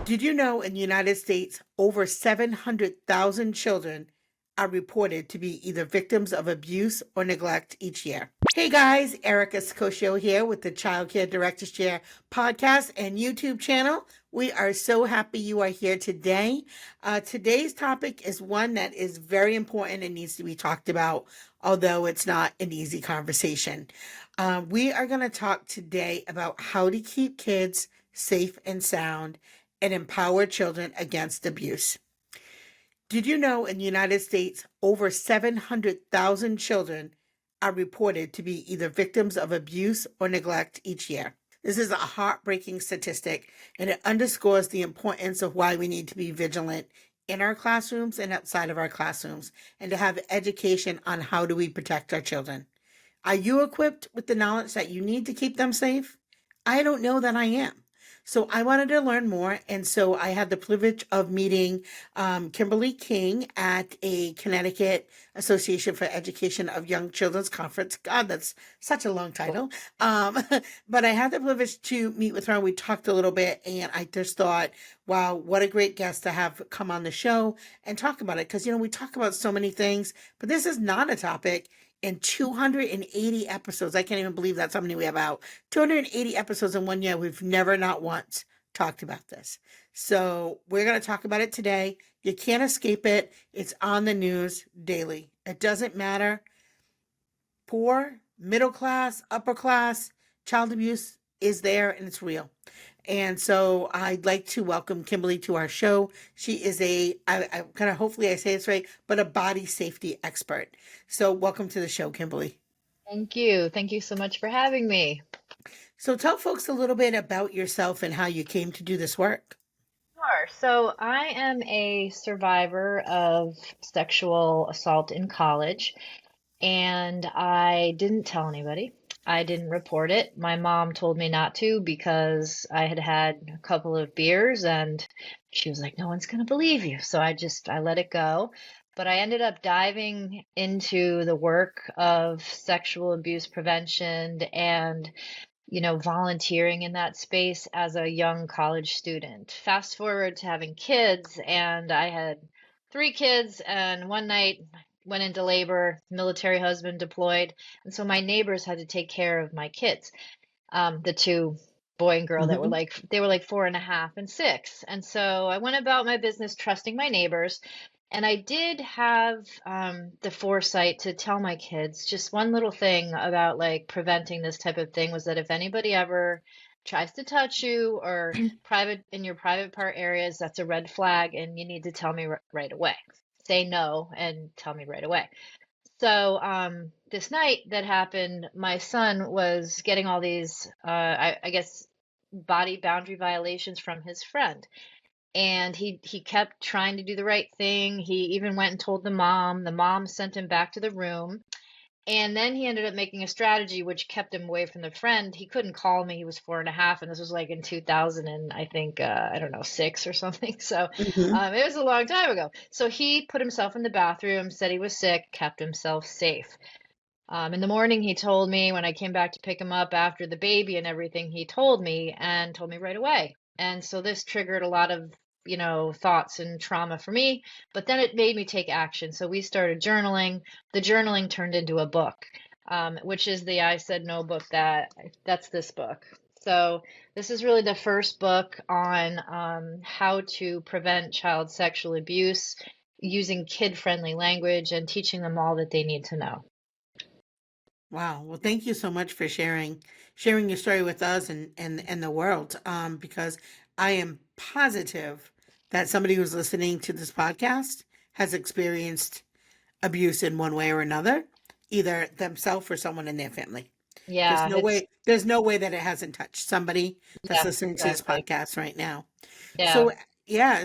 Did you know in the United States, over 700,000 children are reported to be either victims of abuse or neglect each year? Hey guys, Erica Scocio here with the Childcare Director's Chair podcast and YouTube channel. We are so happy you are here today. Today's topic is one that is very important and needs to be talked about, although it's not an easy conversation. We are going to talk today about how to keep kids safe and sound and empower children against abuse. Did you know in the United States, over 700,000 children are reported to be either victims of abuse or neglect each year? This is a heartbreaking statistic, and it underscores the importance of why we need to be vigilant in our classrooms and outside of our classrooms, and to have education on how do we protect our children. Are you equipped with the knowledge that you need to keep them safe? I don't know that I am. So I wanted to learn more, and so I had the privilege of meeting Kimberly King at a Connecticut Association for Education of Young Children's Conference. God, that's such a long title. But I had the privilege to meet with her, and we talked a little bit, and I just thought, wow, what a great guest to have come on the show and talk about it. Because, we talk about so many things, but this is not a topic in 280 episodes. I can't even believe that's how many we have out. 280 episodes in 1 year. We've never, not once, talked about this. So we're going to talk about it today. You can't escape it. It's on the news daily. It doesn't matter. Poor, middle class, upper class, child abuse is there and it's real. And so I'd like to welcome Kimberly to our show. She is I kind of, hopefully I say this right, but a body safety expert. So welcome to the show, Kimberly. Thank you. Thank you so much for having me. So tell folks a little bit about yourself and how you came to do this work. Sure. So I am a survivor of sexual assault in college, and I didn't tell anybody. I didn't report it. My mom told me not to because I had had a couple of beers and she was like, no one's going to believe you. So I let it go. But I ended up diving into the work of sexual abuse prevention and volunteering in that space as a young college student. Fast forward to having kids, and I had 3 kids, and one night went into labor, military husband deployed, and so my neighbors had to take care of my kids. The two boy and girl that were they were like 4.5 and 6. And so I went about my business trusting my neighbors. And I did have the foresight to tell my kids just one little thing about like preventing this type of thing was that if anybody ever tries to touch you or in your private part areas, that's a red flag and you need to tell me right away. Say no and tell me right away. So this night that happened, my son was getting all these, I guess, body boundary violations from his friend. And he kept trying to do the right thing. He even went and told the mom. The mom sent him back to the room. And then he ended up making a strategy which kept him away from the friend. He couldn't call me. He was 4.5, and this was like in 2000 and I think I don't know 6 or something. So it was a long time ago. So he put himself in the bathroom, said he was sick, kept himself safe. In the morning, he told me when I came back to pick him up after the baby and everything, he told me right away. And so this triggered a lot of thoughts and trauma for me, but then it made me take action. So we started journaling. The journaling turned into a book, which is the I Said No book that's this book. So this is really the first book on how to prevent child sexual abuse using kid-friendly language and teaching them all that they need to know. Wow. Well, thank you so much for sharing your story with us and the world. Because I am positive that somebody who's listening to this podcast has experienced abuse in one way or another, either themselves or someone in their family. Yeah, There's no way that it hasn't touched somebody that's listening to this podcast right now. Yeah. So yeah,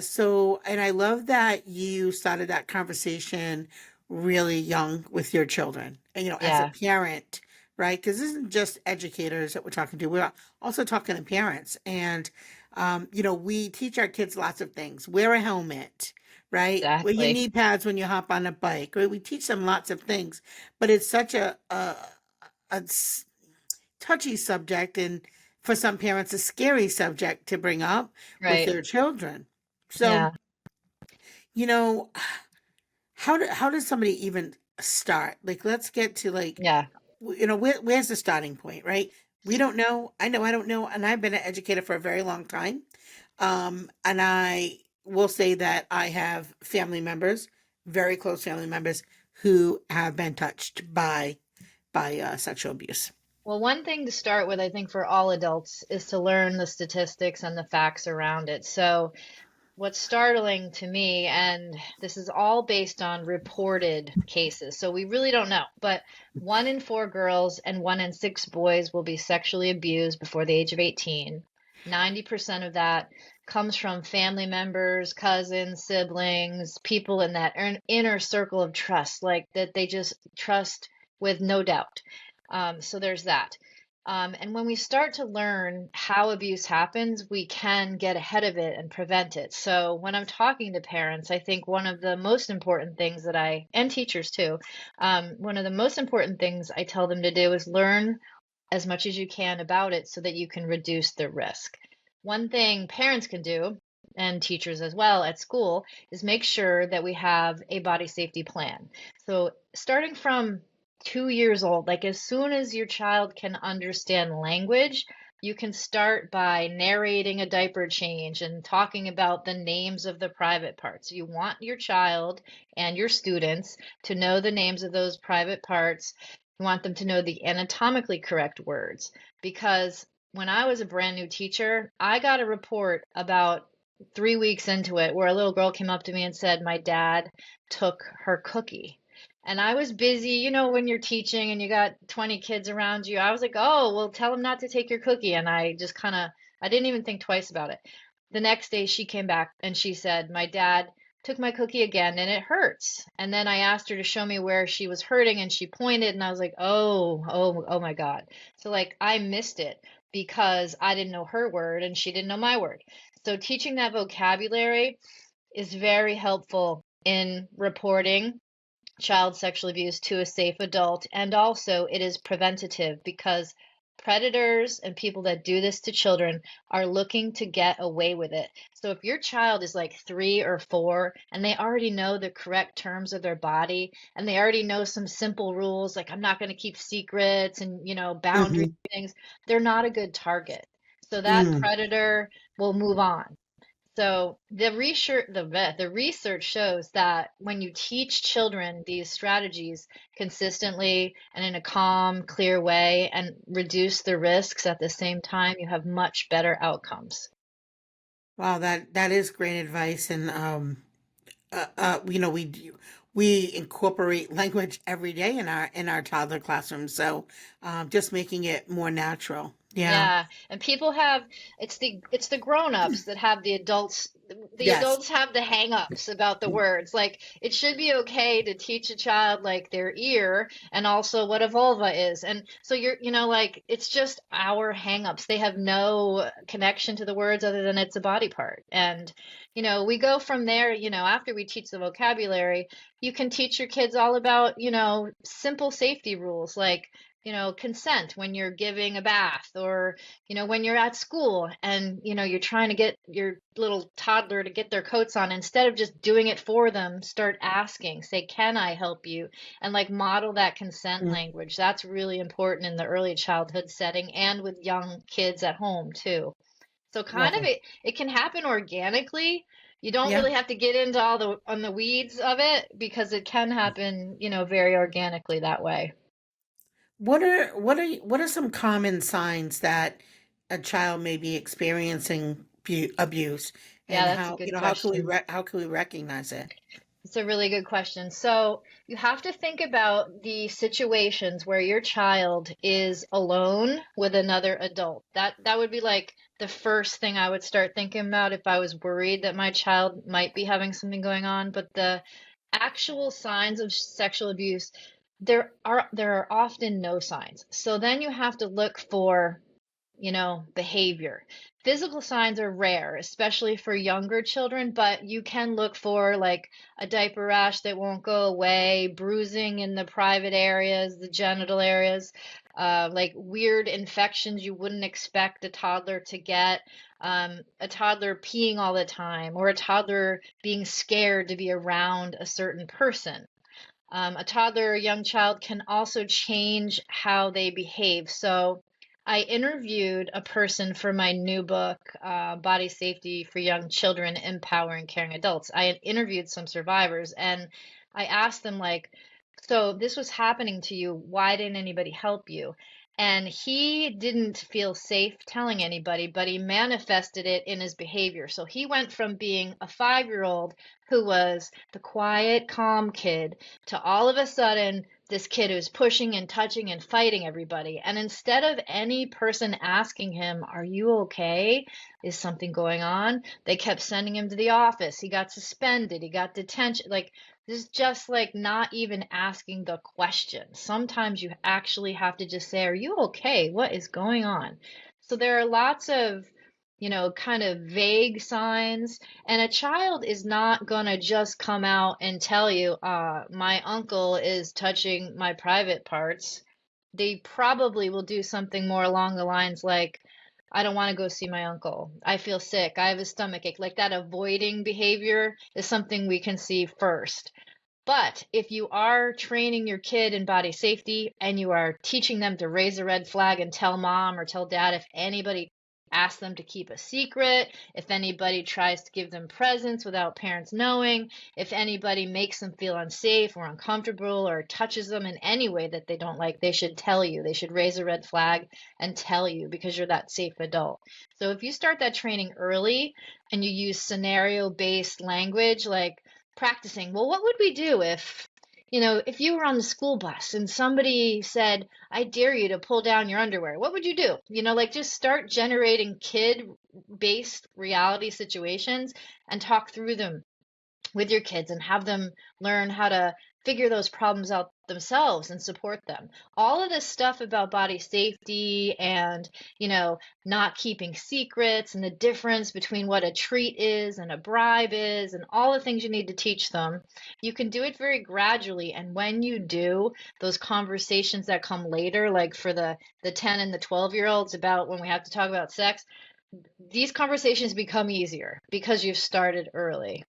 and I love that you started that conversation really young with your children. And as a parent, right? Because this isn't just educators that we're talking to. We're also talking to parents. And we teach our kids lots of things. Wear a helmet, right? Exactly. Wear your knee pads when you hop on a bike, right? We teach them lots of things, but it's such a touchy subject, and for some parents, a scary subject to bring up with Right. their children. So, Yeah. you know, how does somebody even start? Like, let's get to like, Yeah. where's the starting point, right? We don't know. I don't know, and I've been an educator for a very long time. And I will say that I have family members, very close family members, who have been touched by sexual abuse. Well, one thing to start with, I think, for all adults is to learn the statistics and the facts around it. So, what's startling to me, and this is all based on reported cases, so we really don't know, but 1 in 4 girls and 1 in 6 boys will be sexually abused before the age of 18. 90% of that comes from family members, cousins, siblings, people in that inner circle of trust, like that they just trust with no doubt. So there's that. And when we start to learn how abuse happens, we can get ahead of it and prevent it. So when I'm talking to parents, I think one of the most important things and teachers too, one of the most important things I tell them to do is learn as much as you can about it so that you can reduce the risk. One thing parents can do, and teachers as well at school, is make sure that we have a body safety plan. So starting from 2 years old, like as soon as your child can understand language, you can start by narrating a diaper change and talking about the names of the private parts. You want your child and your students to know the names of those private parts. You want them to know the anatomically correct words, because when I was a brand new teacher, I got a report about 3 weeks into it where a little girl came up to me and said, my dad took her cookie. And I was busy, when you're teaching and you got 20 kids around you, I was like, oh, well, tell them not to take your cookie. And I just I didn't even think twice about it. The next day she came back and she said, my dad took my cookie again and it hurts. And then I asked her to show me where she was hurting and she pointed and I was like, oh my God. So like I missed it because I didn't know her word and she didn't know my word. So teaching that vocabulary is very helpful in reporting child sexual abuse to a safe adult. And also, it is preventative because predators and people that do this to children are looking to get away with it. So if your child is like 3 or 4 and they already know the correct terms of their body and they already know some simple rules, like I'm not going to keep secrets and, boundary Hmm. things, they're not a good target. So that Mm. predator will move on. So the research shows that when you teach children these strategies consistently and in a calm, clear way and reduce the risks at the same time, you have much better outcomes. Wow, that is great advice, and we incorporate language every day in our toddler classroom, so just making it more natural. Yeah. Yeah, and people have it's the grown-ups that have the adults, the Yes. adults have the hang-ups about the words. Like it should be okay to teach a child like their ear and also what a vulva is. And so like it's just our hang-ups. They have no connection to the words other than it's a body part. And we go from there, after we teach the vocabulary, you can teach your kids all about, simple safety rules like consent when you're giving a bath or, when you're at school and, you're trying to get your little toddler to get their coats on, instead of just doing it for them, start asking, say, can I help you? And like model that consent Mm. language. That's really important in the early childhood setting and with young kids at home too. So kind Love of it. it can happen organically. You don't Yeah. really have to get into all the on the weeds of it because it can happen, very organically that way. What are some common signs that a child may be experiencing abuse, Yeah, and that's a good question. how can we recognize it? It's a really good question. So you have to think about the situations where your child is alone with another adult. That would be like the first thing I would start thinking about if I was worried that my child might be having something going on. But the actual signs of sexual abuse, there are often no signs. So then you have to look for behavior. Physical signs are rare, especially for younger children, but you can look for like a diaper rash that won't go away, bruising in the private areas, the genital areas, like weird infections you wouldn't expect a toddler to get, a toddler peeing all the time, or a toddler being scared to be around a certain person. A toddler or young child can also change how they behave. So I interviewed a person for my new book, Body Safety for Young Children, Empowering Caring Adults. I had interviewed some survivors and I asked them, like, so this was happening to you. Why didn't anybody help you? And he didn't feel safe telling anybody, but he manifested it in his behavior. So he went from being a 5-year-old who was the quiet, calm kid to all of a sudden this kid who's pushing and touching and fighting everybody. And instead of any person asking him, "Are you okay? Is something going on?" They kept sending him to the office. He got suspended. He got detention. Like, this is just like not even asking the question. Sometimes you actually have to just say, "Are you okay? What is going on?" So there are lots of, kind of vague signs, and a child is not gonna just come out and tell you, my uncle is touching my private parts. They probably will do something more along the lines like, "I don't want to go see my uncle. I feel sick. I have a stomach ache." Like that avoiding behavior is something we can see first. But if you are training your kid in body safety and you are teaching them to raise a red flag and tell mom or tell dad if anybody asks them to keep a secret, if anybody tries to give them presents without parents knowing, if anybody makes them feel unsafe or uncomfortable or touches them in any way that they don't like, they should tell you. They should raise a red flag and tell you because you're that safe adult. So if you start that training early and you use scenario-based language, like practicing, well, what would we do if you were on the school bus and somebody said, "I dare you to pull down your underwear"? What would you do? Like just start generating kid-based reality situations and talk through them with your kids and have them learn how to figure those problems out themselves and support them. All of this stuff about body safety and, not keeping secrets and the difference between what a treat is and a bribe is and all the things you need to teach them, you can do it very gradually. And when you do, those conversations that come later, like for the 10 and the 12-year-olds about when we have to talk about sex, these conversations become easier because you've started early.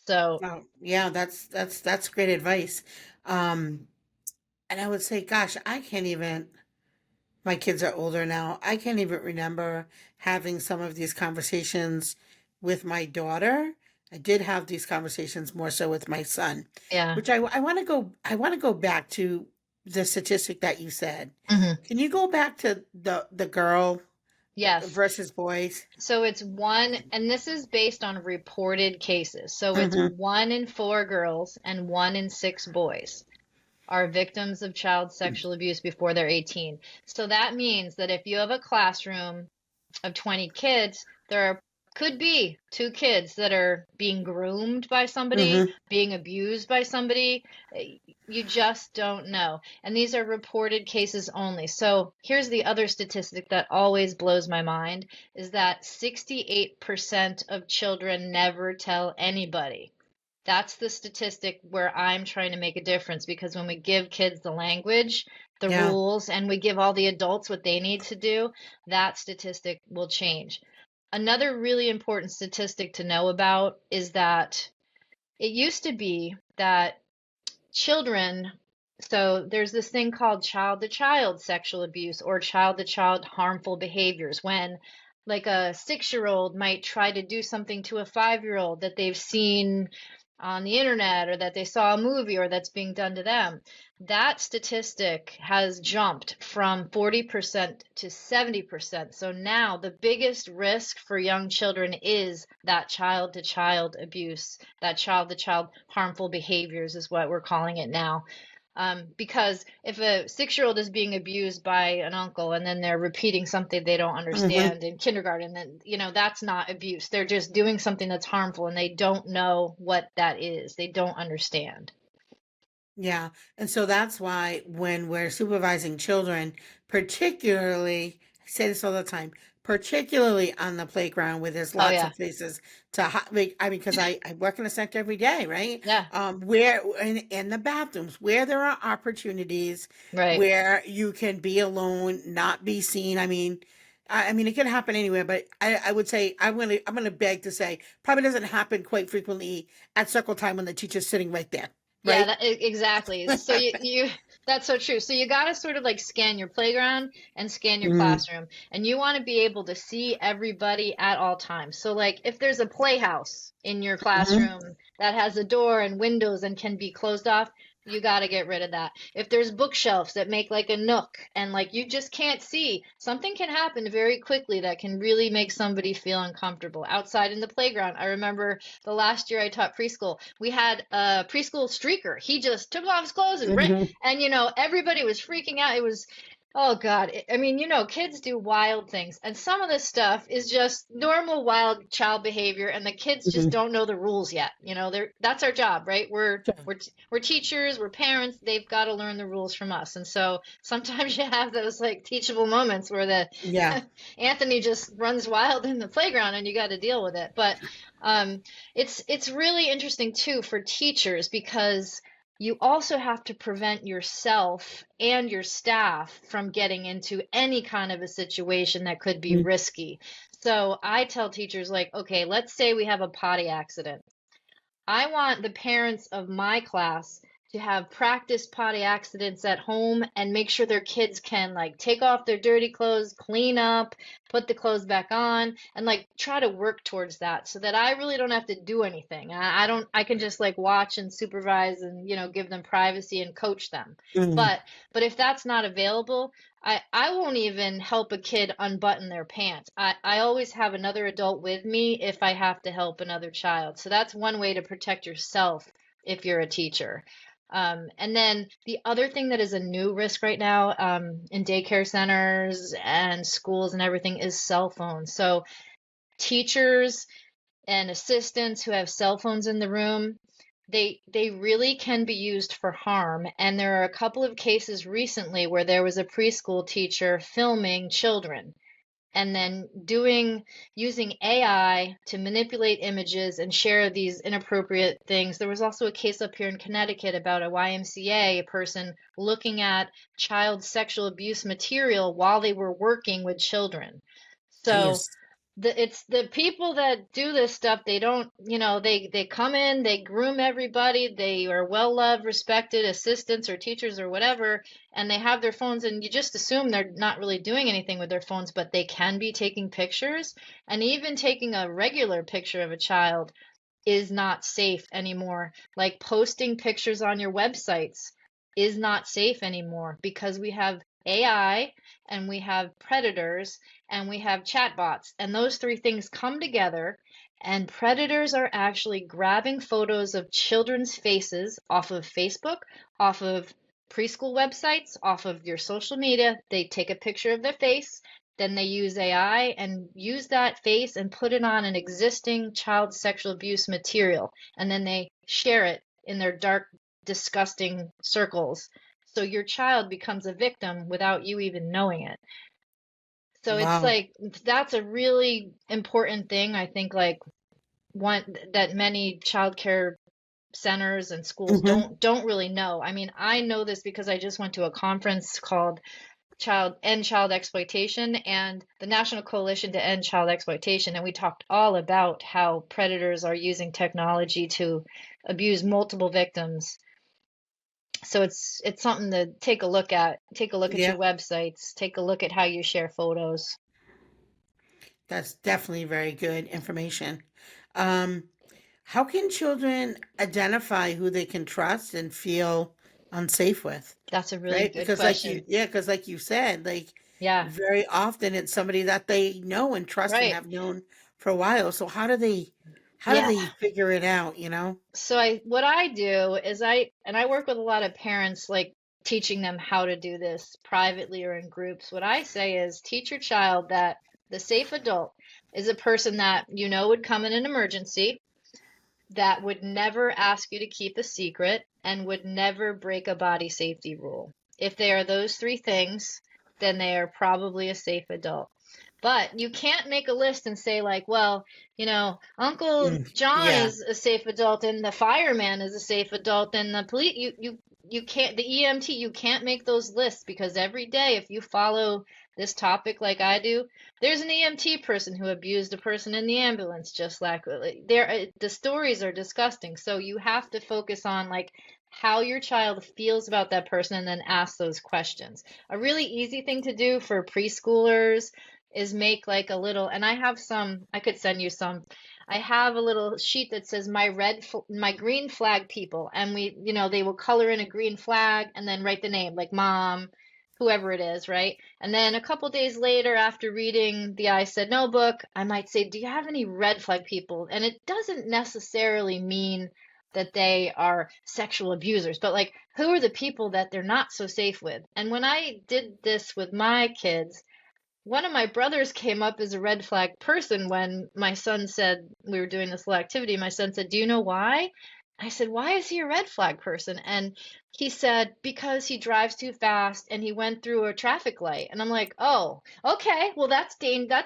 So, Oh, yeah, that's great advice. Um, and I would say, gosh, I can't even. My kids are older now. I can't even remember having some of these conversations with my daughter. I did have these conversations more so with my son, yeah. which I want to go. I want to go back to the statistic that you said. Hmm. Can you go back to the girl Yes. versus boys? So it's one, and this is based on reported cases. So it's Mm-hmm. 1 in 4 girls and 1 in 6 boys are victims of child sexual abuse before they're 18. So that means that if you have a classroom of 20 kids, there could be 2 kids that are being groomed by somebody, Mm-hmm. being abused by somebody. You just don't know. And these are reported cases only. So here's the other statistic that always blows my mind is that 68% of children never tell anybody. That's the statistic where I'm trying to make a difference because when we give kids the language, the Yeah. rules, and we give all the adults what they need to do, that statistic will change. Another really important statistic to know about is that it used to be that children, so there's this thing called child to child sexual abuse or child to child harmful behaviors when like a 6-year-old might try to do something to a 5-year-old that they've seen on the internet or that they saw a movie or that's being done to them. That statistic has jumped from 40% to 70%. So now the biggest risk for young children is that child to child abuse, that child to child harmful behaviors is what we're calling it now. Because if a 6-year-old is being abused by an uncle and then they're repeating something they don't Mm-hmm. understand in kindergarten, then, that's not abuse. They're just doing something that's harmful and they don't know what that is. They don't understand. Yeah. And so that's why when we're supervising children, particularly say this all the time, particularly on the playground where there's Oh lots yeah. of places to like, I mean, because I work in a center every day, right? Yeah. Where in the bathrooms, where there are opportunities Right. where you can be alone, not be seen. I mean, it can happen anywhere, but I would say I'm gonna beg to say probably doesn't happen quite frequently at circle time when the teacher's sitting right there, Yeah, right? exactly. So you that's so true. So you got to sort of like scan your playground and scan your Mm, classroom, and you want to be able to see everybody at all times. So like if there's a playhouse in your mhm, classroom that has a door and windows and can be closed off, you got to get rid of that. If there's bookshelves that make like a nook and like you just can't see, something can happen very quickly that can really make somebody feel uncomfortable. Outside in the playground, I remember the last year I taught preschool, we had a preschool streaker. He just took off his clothes and ran, mhm, and everybody was freaking out. It was, oh God. I mean, kids do wild things, and some of this stuff is just normal wild child behavior, and the kids just mhm. don't know the rules yet. That's our job, right? We're Sure. we're we're teachers, we're parents. They've got to learn the rules from us, and so sometimes you have those like teachable moments where the Yeah. Anthony just runs wild in the playground, and you got to deal with it. But um, it's really interesting too for teachers because you also have to prevent yourself and your staff from getting into any kind of a situation that could be Mm, risky. So I tell teachers like, okay, let's say we have a potty accident. I want the parents of my class to have practice potty accidents at home and make sure their kids can like take off their dirty clothes, clean up, put the clothes back on, and like try to work towards that so that I really don't have to do anything. I don't, I can just like watch and supervise and, give them privacy and coach them. mm, But if that's not available, I won't even help a kid unbutton their pants. I always have another adult with me if I have to help another child. So that's one way to protect yourself if you're a teacher. And then the other thing that is a new risk right now in daycare centers and schools and everything is cell phones. So teachers and assistants who have cell phones in the room, they really can be used for harm. And there are a couple of cases recently where there was a preschool teacher filming children and then using AI to manipulate images and share these inappropriate things. There was also a case up here in Connecticut about a YMCA person looking at child sexual abuse material while they were working with children. So geez. it's the people that do this stuff. They don't, they come in, they groom everybody, they are well loved, respected assistants or teachers or whatever, and they have their phones, and you just assume they're not really doing anything with their phones, but they can be taking pictures, and even taking a regular picture of a child is not safe anymore. Like posting pictures on your websites is not safe anymore because we have AI and we have predators and we have chatbots. And those three things come together, and predators are actually grabbing photos of children's faces off of Facebook, off of preschool websites, off of your social media. They take a picture of their face, then they use AI and use that face and put it on an existing child sexual abuse material. And then they share it in their dark, disgusting circles. So your child becomes a victim without you even knowing it. So it's Wow. like that's a really important thing. I think like one that many childcare centers and schools Hmm. don't really know. I mean, I know this because I just went to a conference called Child Exploitation and the National Coalition to End Child Exploitation, and we talked all about how predators are using technology to abuse multiple victims. So it's something to take a look at. Take a look at your Yeah, websites. Take a look at how you share photos. that's definitely very good information. Um, how can children identify who they can trust and feel unsafe with? That's a really Right? good Because question. because like you said, like Yeah, very often it's somebody that they know and trust and right. have known for a while. So how do Yeah. they figure it out, you know? So what I do is I work with a lot of parents like teaching them how to do this privately or in groups. What I say is teach your child that the safe adult is a person that would come in an emergency, that would never ask you to keep a secret, and would never break a body safety rule. If they are those three things, then they are probably a safe adult. But you can't make a list and say like, well, Uncle John Yeah. is a safe adult and the fireman is a safe adult and the police you can't the EMT you can't make those lists because every day if you follow this topic like I do, there's an EMT person who abused a person in the ambulance just like the stories are disgusting. So you have to focus on like how your child feels about that person and then ask those questions. A really easy thing to do for preschoolers is make like a little, and I have some, I could send you some. I have a little sheet that says my green flag people, and they will color in a green flag and then write the name, like mom, whoever it is, right? And then a couple days later, after reading the I Said No book, I might say, do you have any red flag people? And it doesn't necessarily mean that they are sexual abusers, but like, who are the people that they're not so safe with? And when I did this with my kids, one of my brothers came up as a red flag person when my son said we were doing this little activity. My son said, do you know why? I said, why is he a red flag person? And he said, because he drives too fast and he went through a traffic light. And I'm like, oh, okay, well, that's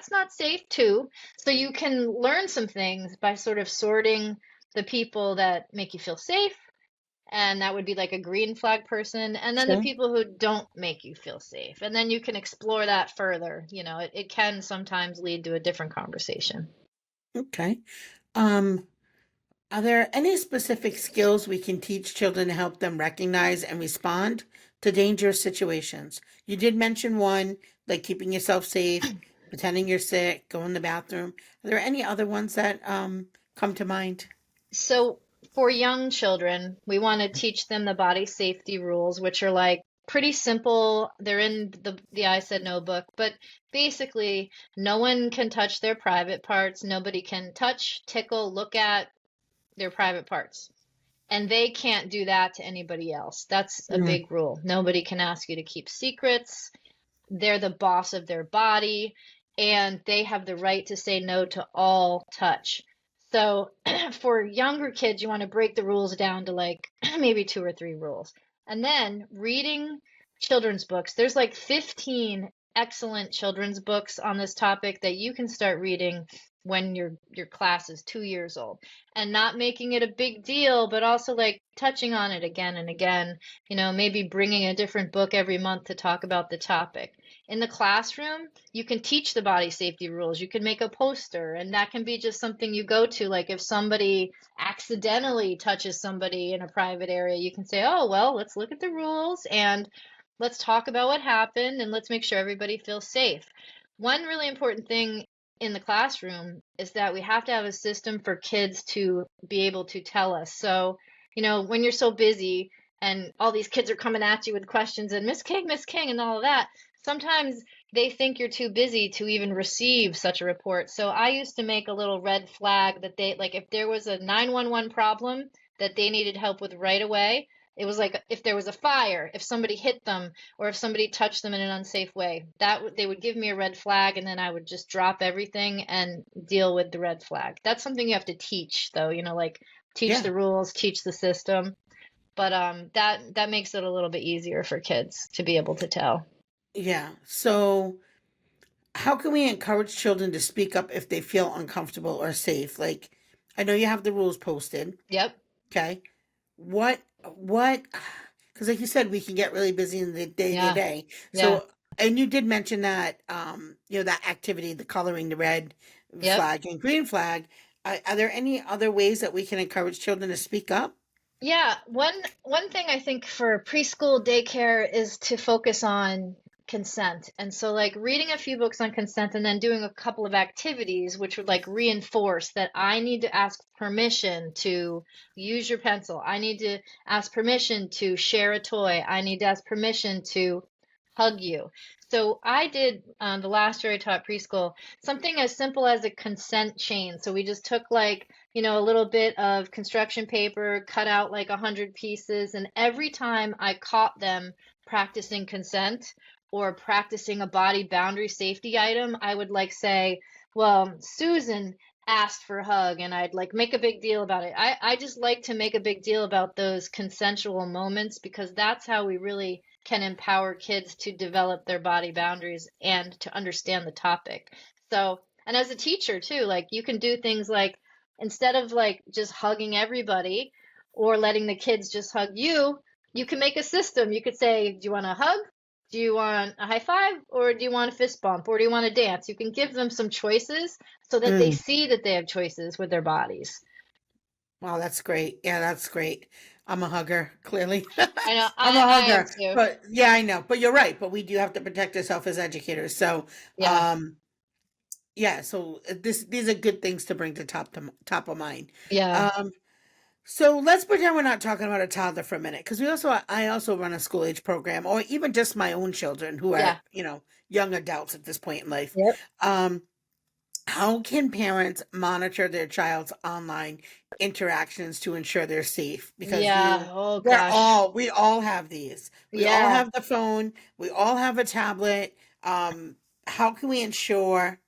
not safe too. So you can learn some things by sort of sorting the people that make you feel safe, and that would be like a green flag person, and then the Sure. people who don't make you feel safe, and then you can explore that further. It can sometimes lead to a different conversation. Okay. Um, are there any specific skills we can teach children to help them recognize and respond to dangerous situations? You did mention one, like keeping yourself safe, pretending you're sick, going to the bathroom. Are there any other ones that come to mind? So for young children, we want to teach them the body safety rules, which are like pretty simple. They're in the I Said No book, but basically no one can touch their private parts. Nobody can touch, tickle, look at their private parts. And they can't do that to anybody else. That's a Mm, big rule. Nobody can ask you to keep secrets. They're the boss of their body, and they have the right to say no to all touch. So for younger kids, you want to break the rules down to like maybe two or three rules. And then reading children's books. There's like 15 excellent children's books on this topic that you can start reading when your class is 2 years old, and not making it a big deal, but also like touching on it again and again, maybe bringing a different book every month to talk about the topic. In the classroom, you can teach the body safety rules. You can make a poster, and that can be just something you go to. Like if somebody accidentally touches somebody in a private area, you can say, oh, well, let's look at the rules and let's talk about what happened and let's make sure everybody feels safe. One really important thing in the classroom is that we have to have a system for kids to be able to tell us. So, when you're so busy and all these kids are coming at you with questions and Miss King, and all of that, sometimes they think you're too busy to even receive such a report. So I used to make a little red flag that they, like, if there was a 911 problem that they needed help with right away, it was like if there was a fire, if somebody hit them, or if somebody touched them in an unsafe way, they would give me a red flag, and then I would just drop everything and deal with the red flag. That's something you have to teach, though, like teach yeah, the rules, teach the system. But that makes it a little bit easier for kids to be able to tell. yeah. So, how can we encourage children to speak up if they feel uncomfortable or safe? Like, I know you have the rules posted. Yep. Okay. What, because like you said, we can get really busy in the day to Yeah. day. Yeah. So, and you did mention that, that activity, the coloring, the red Yep. flag and green flag. Are there any other ways that we can encourage children to speak up? Yeah, one thing I think for preschool daycare is to focus on consent. And so like reading a few books on consent and then doing a couple of activities which would like reinforce that I need to ask permission to use your pencil. I need to ask permission to share a toy. I need to ask permission to hug you. So I did the last year I taught preschool something as simple as a consent chain. So we just took like a little bit of construction paper, cut out like 100 pieces, and every time I caught them practicing consent or practicing a body boundary safety item, I would like say, well, Susan asked for a hug, and I'd like make a big deal about it. I just like to make a big deal about those consensual moments because that's how we really can empower kids to develop their body boundaries and to understand the topic. So, and as a teacher too, like you can do things like instead of like just hugging everybody or letting the kids just hug you, you can make a system. You could say, do you want a hug? Do you want a high five? Or do you want a fist bump? Or do you want to dance? You can give them some choices so that they Mm. see that they have choices with their bodies. Wow, that's great. Yeah, that's great. I'm a hugger, clearly. I know, I'm a I am hugger. too. But yeah, I know. But you're right. But we do have to protect ourselves as educators. So, Yeah, um, yeah, so these are good things to bring to top of mind. yeah, Um, so let's pretend we're not talking about a toddler for a minute, because I also run a school age program, or even just my own children who are, yeah. young adults at this point in life. Yep. Um, how can parents monitor their child's online interactions to ensure they're safe? Because Yeah. Oh gosh. we all have these. We all Yeah. have the phone, we all have a tablet. How can we ensure,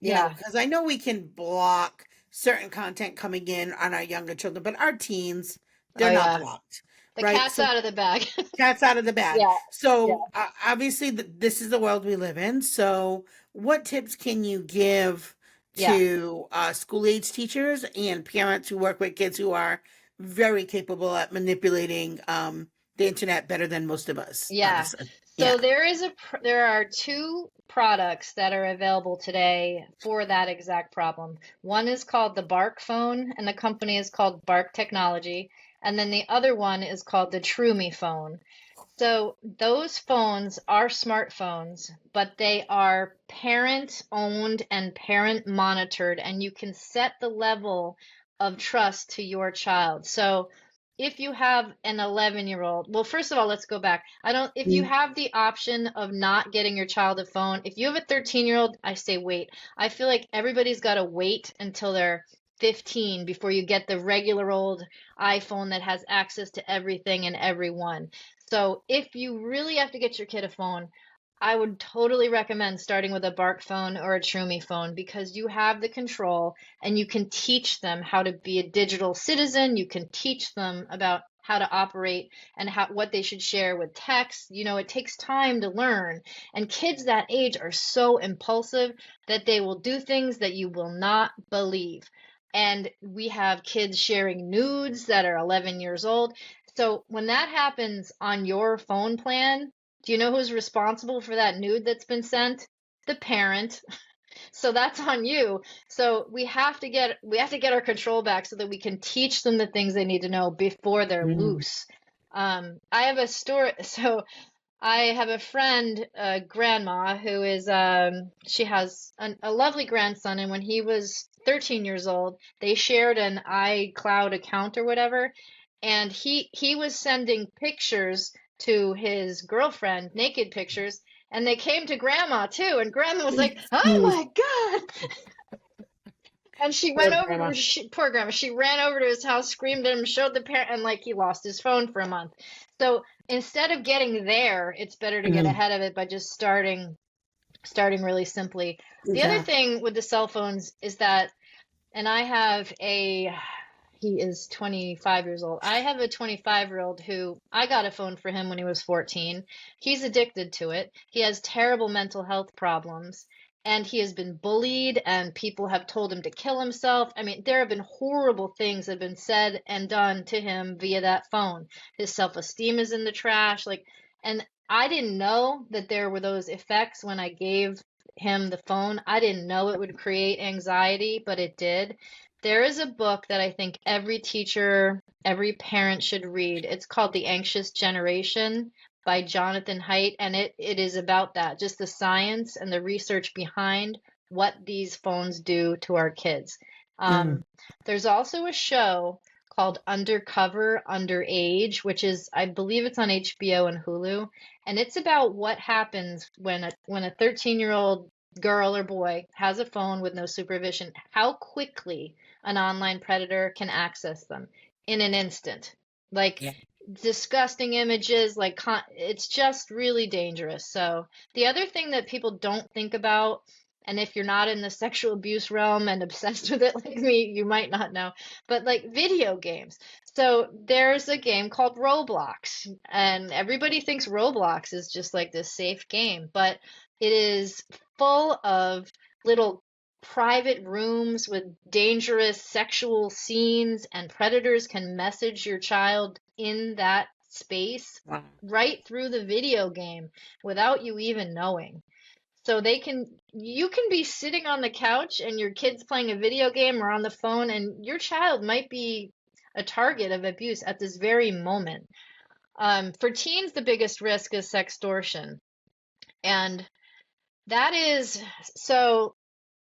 Yeah. because I know we can block certain content coming in on our younger children, but our teens, Oh they're not yeah. blocked, The right? cat's So out of the bag. cat's out of the bag. Yeah. Yeah. So obviously, this is the world we live in. So, what tips can you give Yeah. to school age teachers and parents who work with kids who are very capable at manipulating the internet better than most of us, Yeah. obviously? So Yeah. there are two products that are available today for that exact problem. One is called the Bark phone, and the company is called Bark Technology, and then the other one is called the True phone. So those phones are smartphones, but they are parent owned and parent monitored, and you can set the level of trust to your child. So if you have an 11-year-old, well, first of all, let's go back. If you Mm. have the option of not getting your child a phone, if you have a 13-year-old, I say wait. I feel like everybody's got to wait until they're 15 before you get the regular old iPhone that has access to everything and everyone. So if you really have to get your kid a phone, I would totally recommend starting with a Bark phone or a True phone because you have the control and you can teach them how to be a digital citizen. You can teach them about how to operate and what they should share with text. It takes time to learn. And kids that age are so impulsive that they will do things that you will not believe. And we have kids sharing nudes that are 11 years old. So when that happens on your phone plan, do you know who's responsible for that nude that's been sent? The parent. So that's on you. So we have to get our control back so that we can teach them the things they need to know before they're Mm. loose. I have a story. So I have a friend, grandma, who is she has a lovely grandson, and when he was 13 years old, they shared an iCloud account or whatever, and he was sending pictures to his girlfriend, naked pictures, and they came to grandma too, and grandma was like, "Oh Mm. my God." And she went Poor over, grandma. poor grandma, she ran over to his house, screamed at him, showed the parent, and like he lost his phone for a month. So instead of getting there, it's better to get Mhm. ahead of it by just starting really simply. The other Yeah. thing with the cell phones is that, and he is 25 years old. I have a 25-year-old who I got a phone for him when he was 14. He's addicted to it. He has terrible mental health problems, and he has been bullied, and people have told him to kill himself. I mean, there have been horrible things that have been said and done to him via that phone. His self-esteem is in the trash. And I didn't know that there were those effects when I gave him the phone. I didn't know it would create anxiety, but it did. There is a book that I think every teacher, every parent should read. It's called The Anxious Generation by Jonathan Haidt, and it is about that, just the science and the research behind what these phones do to our kids. Mm. Um, there's also a show called Undercover Underage, which is, I believe it's on HBO and Hulu, and it's about what happens when a 13-year-old girl or boy has a phone with no supervision, how quickly an online predator can access them in an instant. Like Yeah. disgusting images, it's just really dangerous. So, the other thing that people don't think about, and if you're not in the sexual abuse realm and obsessed with it like me, you might not know, but like video games. So there's a game called Roblox, and everybody thinks Roblox is just like this safe game, but it is full of little private rooms with dangerous sexual scenes, and predators can message your child in that space Wow. right through the video game without you even knowing. So you can be sitting on the couch and your kid's playing a video game or on the phone, and your child might be a target of abuse at this very moment. For teens, the biggest risk is sextortion. And that is so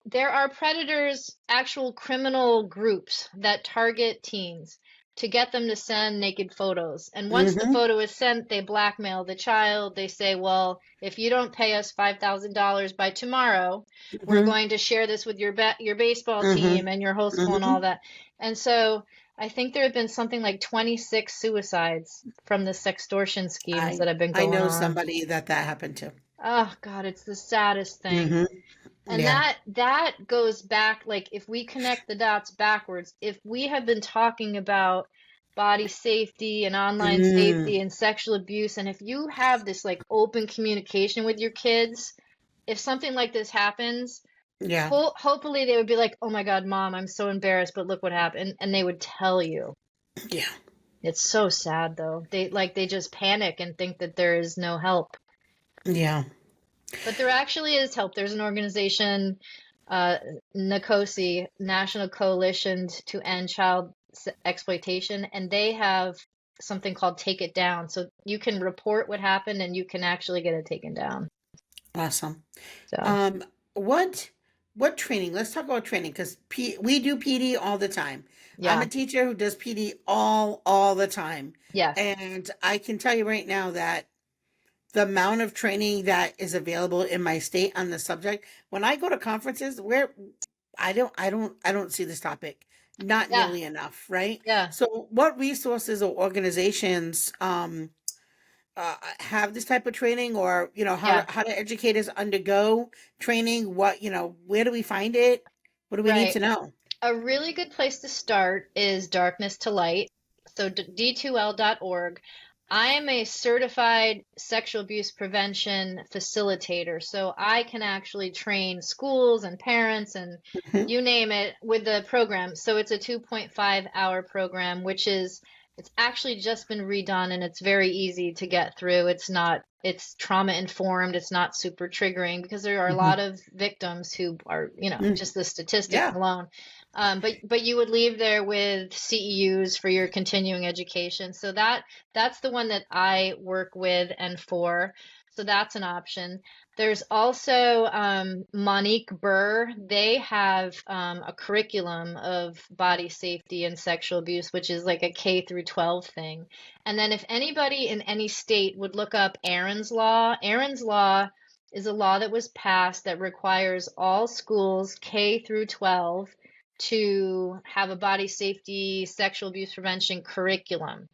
there are predators, actual criminal groups that target teens to get them to send naked photos. And once the Mm-hmm. photo is sent, they blackmail the child. They say, well, if you don't pay us $5,000 by tomorrow, we're Mm-hmm. going to share this with your baseball Mm-hmm. team and your whole school and Mm-hmm. all that. And so I think there have been something like 26 suicides from the sextortion schemes I that have been I going know on. somebody that happened to. Oh God, it's the saddest thing. Mm-hmm. And Yeah. that goes back, like if we connect the dots backwards, if we have been talking about body safety and online Mm. safety and sexual abuse, and if you have this like open communication with your kids, if something like this happens, Yeah. hopefully they would be like, "Oh my God, Mom, I'm so embarrassed, but look what happened," and they would tell you. Yeah. It's so sad though. They just panic and think that there is no help. Yeah. But there actually is help. There's an organization, uh, NACOSI, National Coalition to End Child Exploitation, and they have something called Take It Down. So you can report what happened and you can actually get it taken down. Awesome. So, Um, what what training? Let's talk about training because we do PD all the time. I'm a yeah. teacher who does PD all the time, Yes. and I can tell you right now that the amount of training that is available in my state on the subject. When I go to conferences, where I don't see this topic, not Yeah. nearly enough, right? Yeah. So, what resources or organizations have this type of training, or Yeah. how do educators undergo training? What where do we find it? What do we need Right. to know? A really good place to start is Darkness to Light. So d2l.org. I am a certified sexual abuse prevention facilitator, so I can actually train schools and parents and Mhm. you name it with the program. So it's a 2.5-hour program, it's actually just been redone and it's very easy to get through. It's trauma informed, it's not super triggering because there are a Mhm. lot of victims who are, Mm. just the statistics Yeah. alone. But you would leave there with CEUs for your continuing education. So that's the one that I work with and for. So that's an option. There's also Monique Burr. They have a curriculum of body safety and sexual abuse, which is like a K through 12 thing. And then if anybody in any state would look up Aaron's Law is a law that was passed that requires all schools K through 12 to have a body safety, sexual abuse prevention curriculum.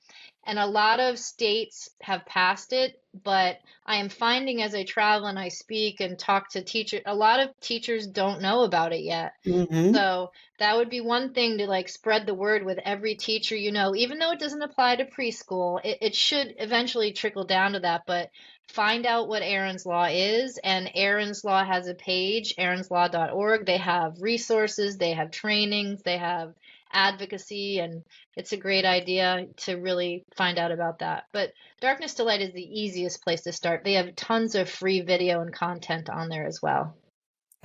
And a lot of states have passed it, but I am finding as I travel and I speak and talk to teachers, a lot of teachers don't know about it yet. Hmm. So that would be one thing to like spread the word with every teacher even though it doesn't apply to preschool, it should eventually trickle down to that. But find out what Aaron's Law is, and Aaron's Law has a page, aaronslaw.org. They have resources, they have trainings, they have advocacy, and it's a great idea to really find out about that. But Darkness to Light is the easiest place to start. They have tons of free video and content on there as well.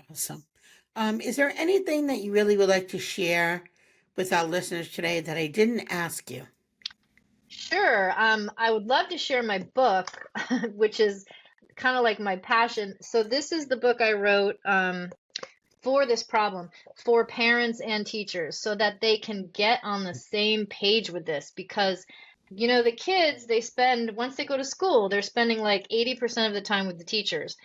Awesome. Is there anything that you really would like to share with our listeners today that I didn't ask you? Sure. I would love to share my book, which is kind of like my passion. So this is the book I wrote for this problem for parents and teachers so that they can get on the same page with this because the kids once they go to school they're spending like 80% of the time with the teachers,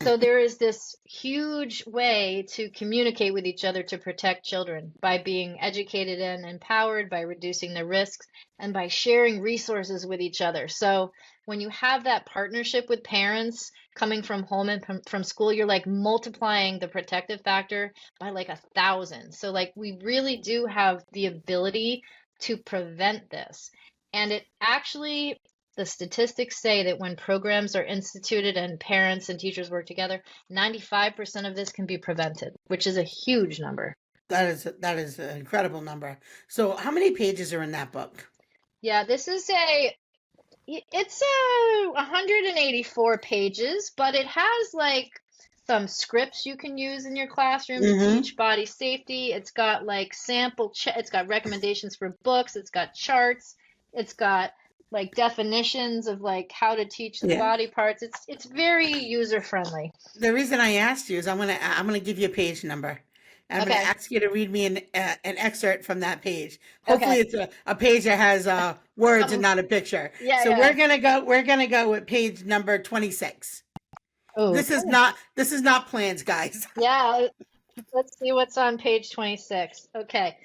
so there is this huge way to communicate with each other to protect children by being educated and empowered, by reducing the risks, and by sharing resources with each other. So when you have that partnership with parents coming from home and from school, you're like multiplying the protective factor by like 1,000. So like we really do have the ability to prevent this. And it actually, the statistics say that when programs are instituted and parents and teachers work together, 95% of this can be prevented, which is a huge number. That is an incredible number. So how many pages are in that book? Yeah, it's 184 pages, but it has like some scripts you can use in your classroom to Mm-hmm. teach body safety. It's got like it's got recommendations for books, it's got charts, it's got like definitions of like how to teach the Yeah. body parts. It's very user friendly. The reason I asked you is I'm gonna give you a page number. I'm gonna Okay. ask you to read me an excerpt from that page. Hopefully, Okay. it's a page that has words and Some not a picture. Yeah, So yeah. we're gonna go with page number 26. This is Okay. not this is not plans, guys. Yeah, let's see what's on page 26. Okay.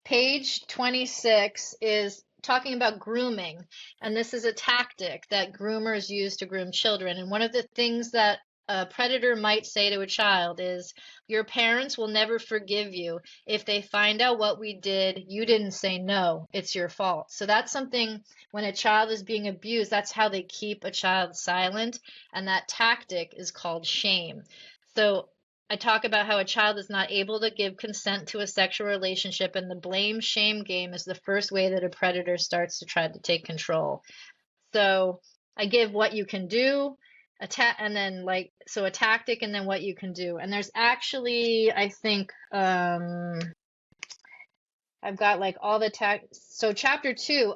Page 26 is talking about grooming, and this is a tactic that groomers use to groom children. And one of the things that a predator might say to a child is, your parents will never forgive you if they find out what we did. You didn't say no, it's your fault. So that's something when a child is being abused, that's how they keep a child silent. And that tactic is called shame. So I talk about how a child is not able to give consent to a sexual relationship, and the blame shame game is the first way that a predator starts to try to take control. So I give what you can do, and then so a tactic, and then what you can do. And there's actually, I think, I've got like all the So chapter two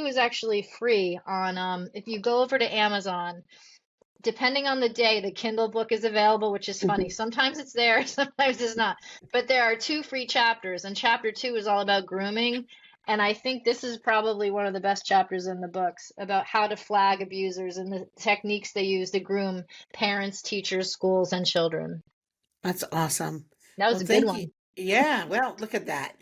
is actually free on, if you go over to Amazon. Depending on the day, the Kindle book is available, which is funny. Sometimes it's there, sometimes it's not. But there are 2 free chapters, and chapter 2 is all about grooming. And I think this is probably one of the best chapters in the books about how to flag abusers and the techniques they use to groom parents, teachers, schools, and children. That's awesome. That was Well, a good thank you. one. Yeah, well, look at that.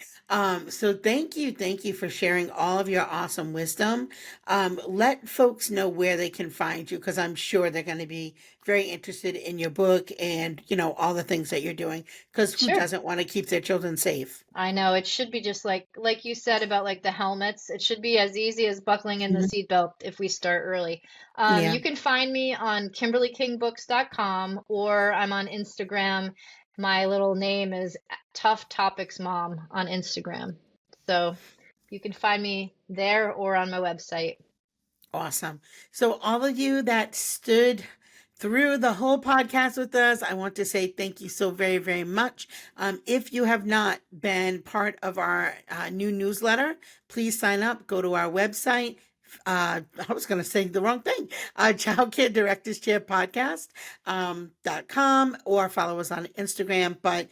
So thank you for sharing all of your awesome wisdom. Let folks know where they can find you because I'm sure they're going to be very interested in your book and, all the things that you're doing because who Sure. doesn't want to keep their children safe? I know it should be just like you said about like the helmets. It should be as easy as buckling in the Mhm. seatbelt if we start early. Yeah. You can find me on KimberlyKingBooks.com, or I'm on Instagram. My little name is Tough Topics Mom on Instagram. So you can find me there or on my website. Awesome. So, all of you that stood through the whole podcast with us, I want to say thank you so very, very much. If you have not been part of our new newsletter, please sign up. Go to our website. I was going to say the wrong thing. Childcare Directors Chair Podcast .com, or follow us on Instagram. But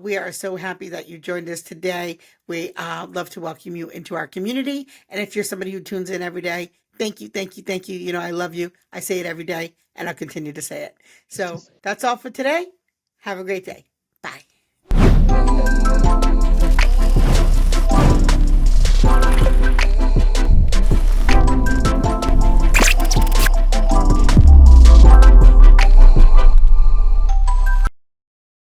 we are so happy that you joined us today. We love to welcome you into our community. And if you're somebody who tunes in every day, thank you, thank you, thank you. I love you. I say it every day, and I'll continue to say it. So that's all for today. Have a great day. Bye.